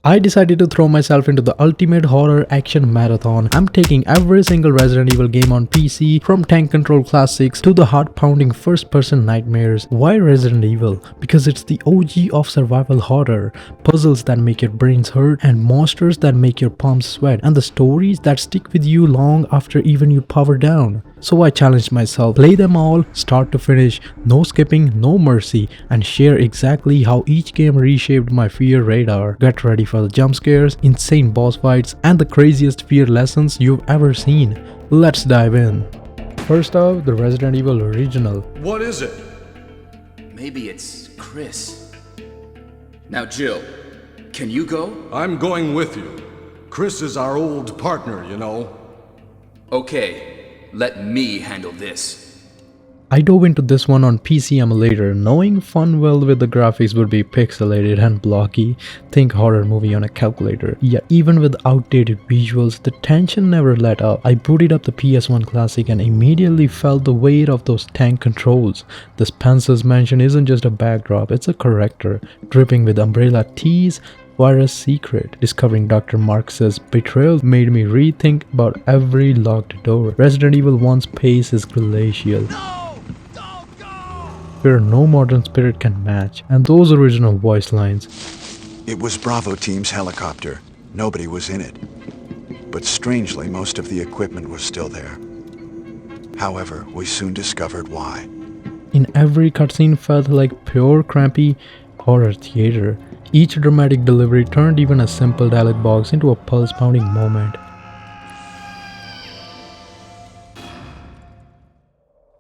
I decided to throw myself into the ultimate horror action marathon. I'm taking every single Resident Evil game on PC, from tank control classics to the heart-pounding first-person nightmares. Why Resident Evil? Because it's the OG of survival horror. Puzzles that make your brains hurt, and monsters that make your palms sweat, and the stories that stick with you long after even you power down. So I challenged myself, play them all, start to finish, no skipping, no mercy, and share exactly how each game reshaped my fear radar. Get ready for the jump scares, insane boss fights, and the craziest fear lessons you've ever seen. Let's dive in. First off, the Resident Evil original. What is it? Maybe it's Chris. Now Jill, can you go? I'm going with you. Chris is our old partner, you know. Okay. Let me handle this. I dove into this one on PC emulator, knowing fun well with the graphics would be pixelated and blocky. Think horror movie on a calculator. Yet even with outdated visuals, the tension never let up. I booted up the PS1 Classic and immediately felt the weight of those tank controls. The Spencer's mansion isn't just a backdrop, it's a character, dripping with umbrella teas. Virus secret. Discovering Dr. Marx's betrayal made me rethink about every locked door. Resident Evil 1's pace is glacial, where no modern spirit can match, and those original voice lines. It was Bravo Team's helicopter. Nobody was in it. But strangely, most of the equipment was still there. However, we soon discovered why. In every cutscene felt like pure crampy horror theater. Each dramatic delivery turned even a simple dialogue box into a pulse-pounding moment.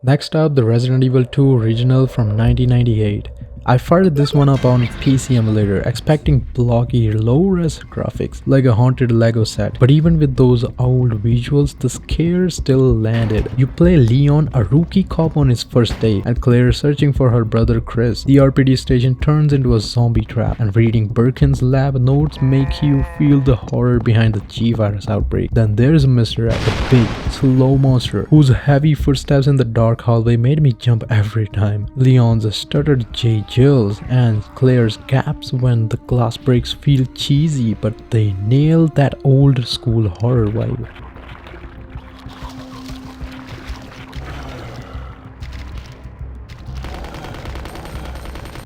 Next up, the Resident Evil 2 original from 1998. I fired this one up on PC emulator, expecting blocky, low-res graphics like a haunted Lego set. But even with those old visuals, the scare still landed. You play Leon, a rookie cop on his first day, and Claire searching for her brother Chris. The RPD station turns into a zombie trap, and reading Birkin's lab notes make you feel the horror behind the G-virus outbreak. Then there's Mr. X, the big, slow monster, whose heavy footsteps in the dark hallway made me jump every time. Leon's stuttered Jills and Claire's gaps when the glass breaks feel cheesy, but they nail that old school horror vibe.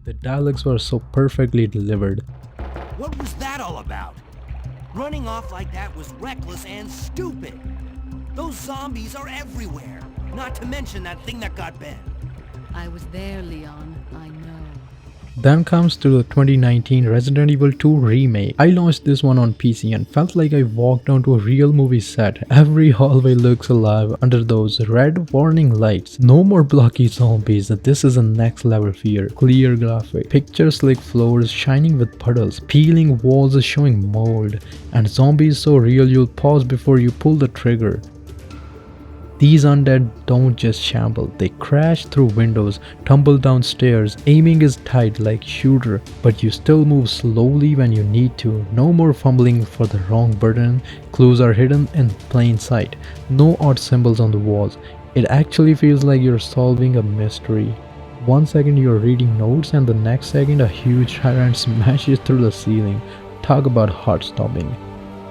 The dialogues were so perfectly delivered. What was that all about? Running off like that was reckless and stupid. Those zombies are everywhere, not to mention that thing that got Ben. I was there, Leon. I know. Then comes to the 2019 Resident Evil 2 Remake. I launched this one on PC and felt like I walked onto a real movie set. Every hallway looks alive under those red warning lights. No more blocky zombies, this is a next level fear. Clear graphic, picture slick floors shining with puddles, peeling walls showing mold, and zombies so real you'll pause before you pull the trigger. These undead don't just shamble, they crash through windows, tumble down stairs. Aiming is tight like shooter, but you still move slowly when you need to. No more fumbling for the wrong button. Clues are hidden in plain sight. No odd symbols on the walls. It actually feels like you're solving a mystery. 1 second you're reading notes and the next second a huge tyrant smashes through the ceiling. Talk about heart-stopping.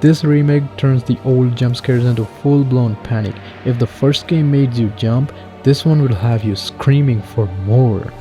This remake turns the old jump scares into full-blown panic. If the first game made you jump, this one will have you screaming for more.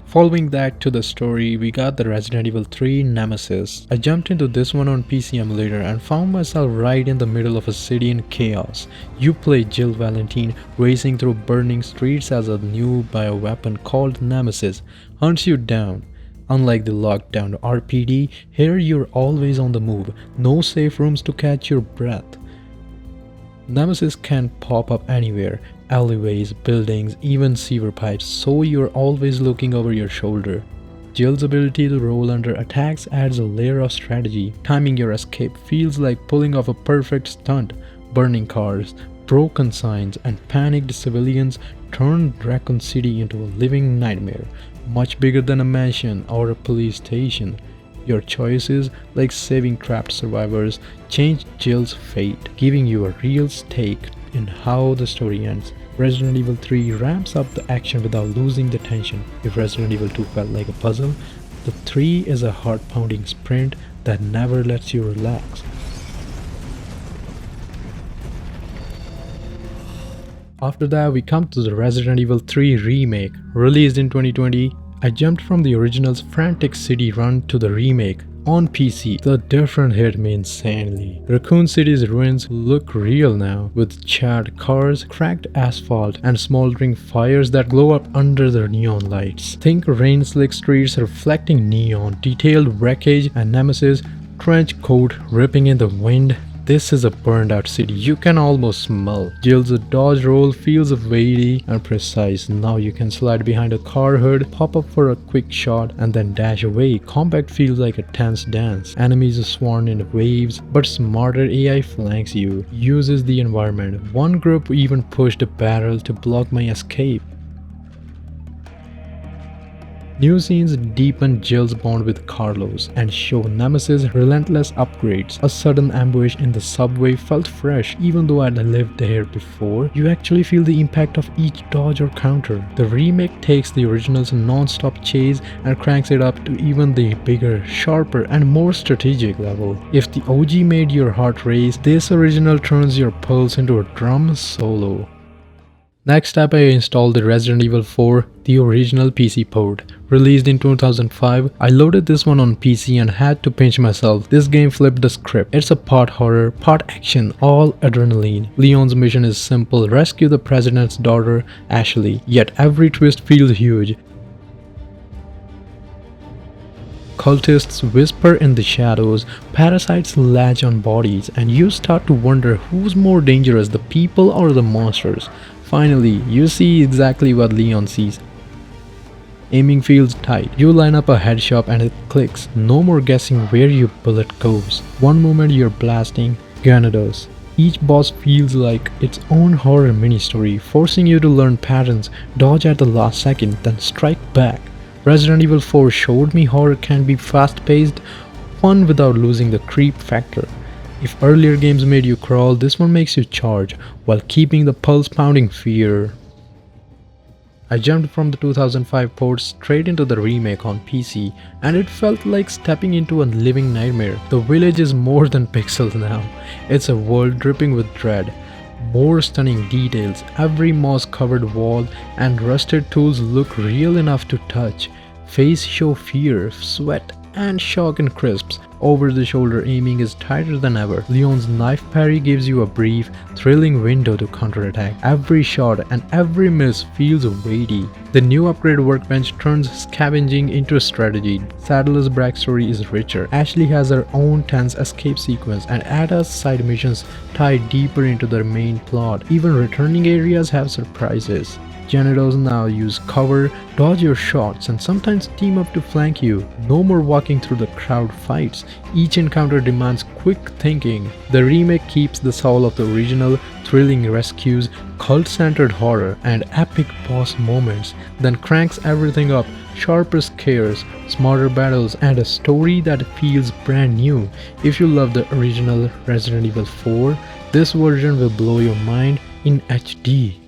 Following that to the story, we got the Resident Evil 3 Nemesis. I jumped into this one on PC emulator and found myself right in the middle of a city in chaos. You play Jill Valentine racing through burning streets as a new bioweapon called Nemesis hunts you down. Unlike the lockdown RPD, here you're always on the move, no safe rooms to catch your breath. Nemesis can pop up anywhere, alleyways, buildings, even sewer pipes, so you're always looking over your shoulder. Jill's ability to roll under attacks adds a layer of strategy. Timing your escape feels like pulling off a perfect stunt. Burning cars, broken signs, and panicked civilians turn Raccoon City into a living nightmare, much bigger than a mansion or a police station. Your choices, like saving trapped survivors, change Jill's fate, giving you a real stake in how the story ends. Resident Evil 3 ramps up the action without losing the tension. If Resident Evil 2 felt like a puzzle, the 3 is a heart-pounding sprint that never lets you relax. After that, we come to the Resident Evil 3 Remake. Released in 2020, I jumped from the original's frantic city run to the remake on PC. The difference hit me insanely. Raccoon City's ruins look real now, with charred cars, cracked asphalt, and smoldering fires that glow up under the neon lights. Think rain-slick streets reflecting neon, detailed wreckage, and Nemesis trench coat ripping in the wind. This is a burned out city you can almost smell. Jill's dodge roll feels weighty and precise. Now you can slide behind a car hood, pop up for a quick shot, and then dash away. Combat feels like a tense dance. Enemies swarm in waves, but smarter AI flanks you, uses the environment. One group even pushed a barrel to block my escape. New scenes deepen Jill's bond with Carlos and show Nemesis' relentless upgrades. A sudden ambush in the subway felt fresh even though I'd lived there before. You actually feel the impact of each dodge or counter. The remake takes the original's non-stop chase and cranks it up to even the bigger, sharper, and more strategic level. If the OG made your heart race, this original turns your pulse into a drum solo. Next up, I installed the Resident Evil 4, the original PC port. Released in 2005, I loaded this one on PC and had to pinch myself. This game flipped the script. It's a part horror, part action, all adrenaline. Leon's mission is simple: rescue the president's daughter, Ashley. Yet every twist feels huge. Cultists whisper in the shadows, parasites latch on bodies, and you start to wonder who's more dangerous, the people or the monsters. Finally, you see exactly what Leon sees. Aiming feels tight. You line up a headshot and it clicks. No more guessing where your bullet goes. One moment you're blasting, Granados. Each boss feels like its own horror mini-story, forcing you to learn patterns, dodge at the last second, then strike back. Resident Evil 4 showed me horror can be fast-paced, fun without losing the creep factor. If earlier games made you crawl, this one makes you charge, while keeping the pulse-pounding fear. I jumped from the 2005 port straight into the remake on PC, and it felt like stepping into a living nightmare. The village is more than pixels now. It's a world dripping with dread. More stunning details, every moss-covered wall and rusted tools look real enough to touch. Face show fear, sweat, and shock in crisps. Over-the-shoulder aiming is tighter than ever. Leon's knife parry gives you a brief, thrilling window to counterattack. Every shot and every miss feels weighty. The new upgrade workbench turns scavenging into a strategy. Saddler's backstory is richer. Ashley has her own tense escape sequence, and Ada's side missions tie deeper into the main plot. Even returning areas have surprises. Janitos now use cover, dodge your shots, and sometimes team up to flank you. No more walking through the crowd fights. Each encounter demands quick thinking. The remake keeps the soul of the original, thrilling rescues, cult-centered horror, and epic boss moments, then cranks everything up, sharper scares, smarter battles, and a story that feels brand new. If you love the original Resident Evil 4, this version will blow your mind in HD.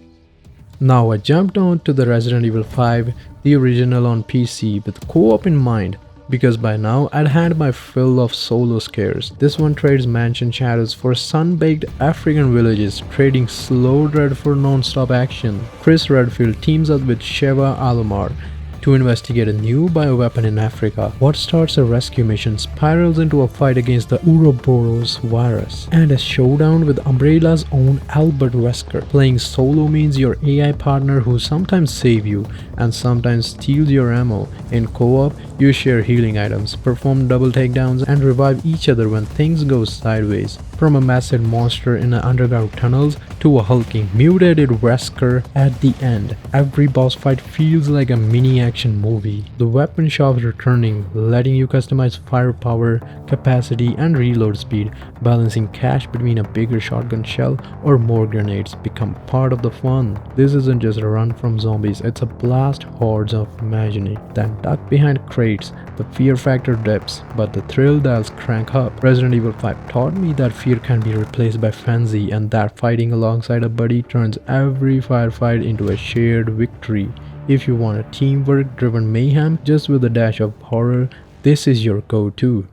Now I jumped on to the Resident Evil 5, the original on PC, with co-op in mind, because by now I'd had my fill of solo scares. This one trades mansion shadows for sun-baked African villages, trading slow dread for non-stop action. Chris Redfield teams up with Sheva Alomar to investigate a new bioweapon in Africa. What starts a rescue mission spirals into a fight against the Ouroboros virus, and a showdown with Umbrella's own Albert Wesker. Playing solo means your AI partner who sometimes save you and sometimes steals your ammo. In co-op, you share healing items, perform double takedowns, and revive each other when things go sideways. From a massive monster in the underground tunnels to a hulking, mutated Wesker at the end, every boss fight feels like a mini action movie. The weapon shops returning, letting you customize firepower, capacity and reload speed. Balancing cash between a bigger shotgun shell or more grenades become part of the fun. This isn't just a run from zombies, it's a blast hordes of imagining. Then duck behind crates, the fear factor dips, but the thrill dials crank up. Resident Evil 5 taught me that fear can be replaced by frenzy and that fighting alongside a buddy turns every firefight into a shared victory. If you want a teamwork driven mayhem just with a dash of horror, this is your go-to.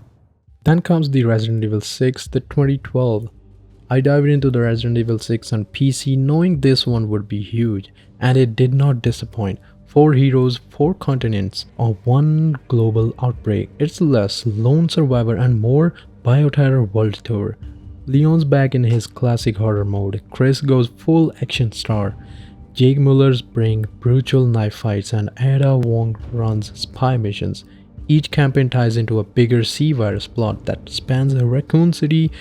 Then comes the Resident Evil 6, the 2012. I dived into the Resident Evil 6 on PC knowing this one would be huge, and it did not disappoint. 4 heroes, 4 continents, on one global outbreak. It's less lone survivor and more Biohazard world tour. Leon's back in his classic horror mode. Chris goes full action star. Jake Muller's bring brutal knife fights and Ada Wong runs spy missions. Each campaign ties into a bigger C-virus plot that spans Raccoon City,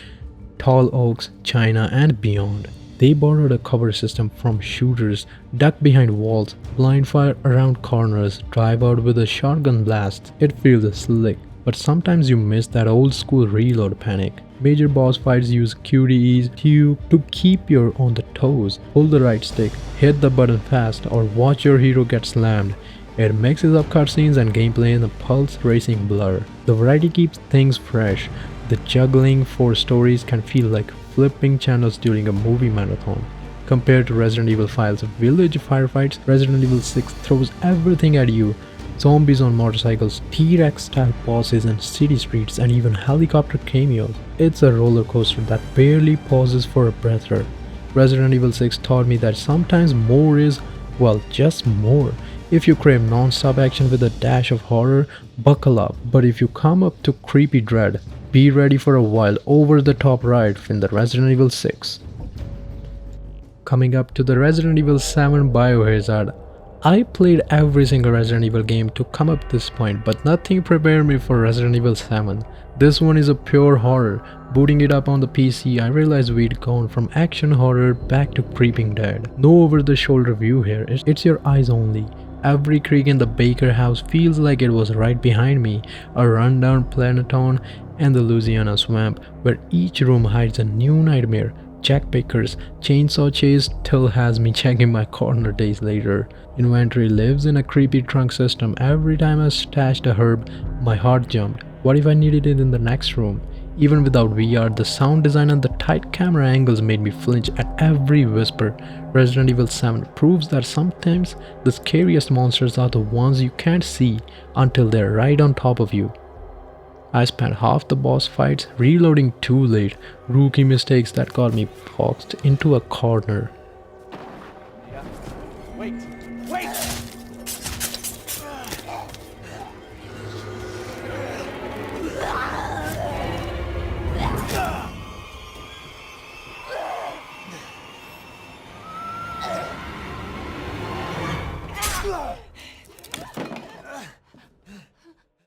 Tall Oaks, China and beyond. They borrowed a cover system from shooters, duck behind walls, blind fire around corners, drive out with a shotgun blast. It feels slick, but sometimes you miss that old school reload panic. Major boss fights use QTEs to keep you on the toes. Hold the right stick, hit the button fast, or watch your hero get slammed. It mixes up cutscenes and gameplay in a pulse racing blur. The variety keeps things fresh. The juggling for stories can feel like flipping channels during a movie marathon. Compared to Resident Evil 5's village firefights, Resident Evil 6 throws everything at you. Zombies on motorcycles, T-Rex style bosses in city streets and even helicopter cameos. It's a roller coaster that barely pauses for a breather. Resident Evil 6 taught me that sometimes more is, well, just more. If you crave non-stop action with a dash of horror, buckle up. But if you come up to creepy dread, be ready for a wild over-the-top ride in the Resident Evil 6. Coming up to the Resident Evil 7 Biohazard. I played every single Resident Evil game to come up this point, but nothing prepared me for Resident Evil 7. This one is a pure horror. Booting it up on the PC, I realized we'd gone from action horror back to creeping dead. No over-the-shoulder view here, it's your eyes only. Every creak in the Baker house feels like it was right behind me, a rundown Planeton and the Louisiana swamp, where each room hides a new nightmare. Jack Baker's chainsaw chase still has me checking my corner days later. Inventory lives in a creepy trunk system. Every time I stashed a herb, my heart jumped. What if I needed it in the next room? Even without VR, the sound design and the tight camera angles made me flinch at every whisper. Resident Evil 7 proves that sometimes the scariest monsters are the ones you can't see until they're right on top of you. I spent half the boss fights reloading too late, rookie mistakes that got me boxed into a corner. Wait!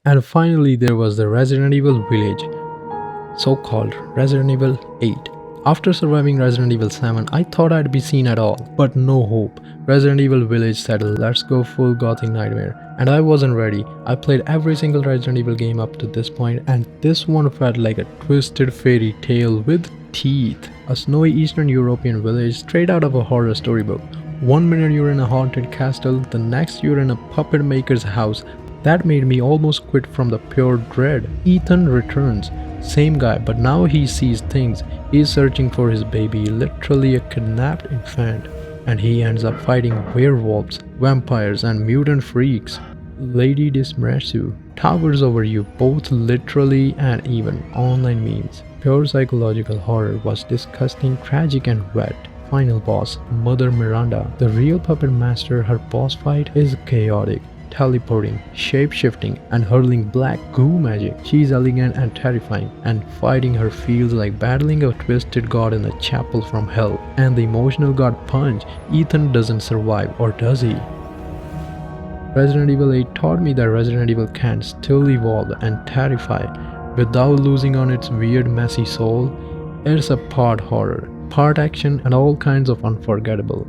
And finally there was the Resident Evil Village, so-called Resident Evil 8. After surviving Resident Evil 7, I thought I'd be seen at all, but no hope. Resident Evil Village said let's go full gothic nightmare, and I wasn't ready. I played every single Resident Evil game up to this point, and this one felt like a twisted fairy tale with teeth. A snowy Eastern European village straight out of a horror storybook. One minute you're in a haunted castle, the next you're in a puppet maker's house. That made me almost quit from the pure dread. Ethan returns. Same guy, but now he sees things. He's searching for his baby, literally a kidnapped infant. And he ends up fighting werewolves, vampires and mutant freaks. Lady Dismresu towers over you, both literally and even online memes. Pure psychological horror was disgusting, tragic and wet. Final boss, Mother Miranda. The real puppet master, her boss fight is chaotic. Teleporting, shape-shifting and hurling black goo magic. She's elegant and terrifying, and fighting her feels like battling a twisted god in a chapel from hell. And the emotional god Punch, Ethan doesn't survive, or does he? Resident Evil 8 taught me that Resident Evil can still evolve and terrify without losing on its weird messy soul. It's a part horror, part action and all kinds of unforgettable.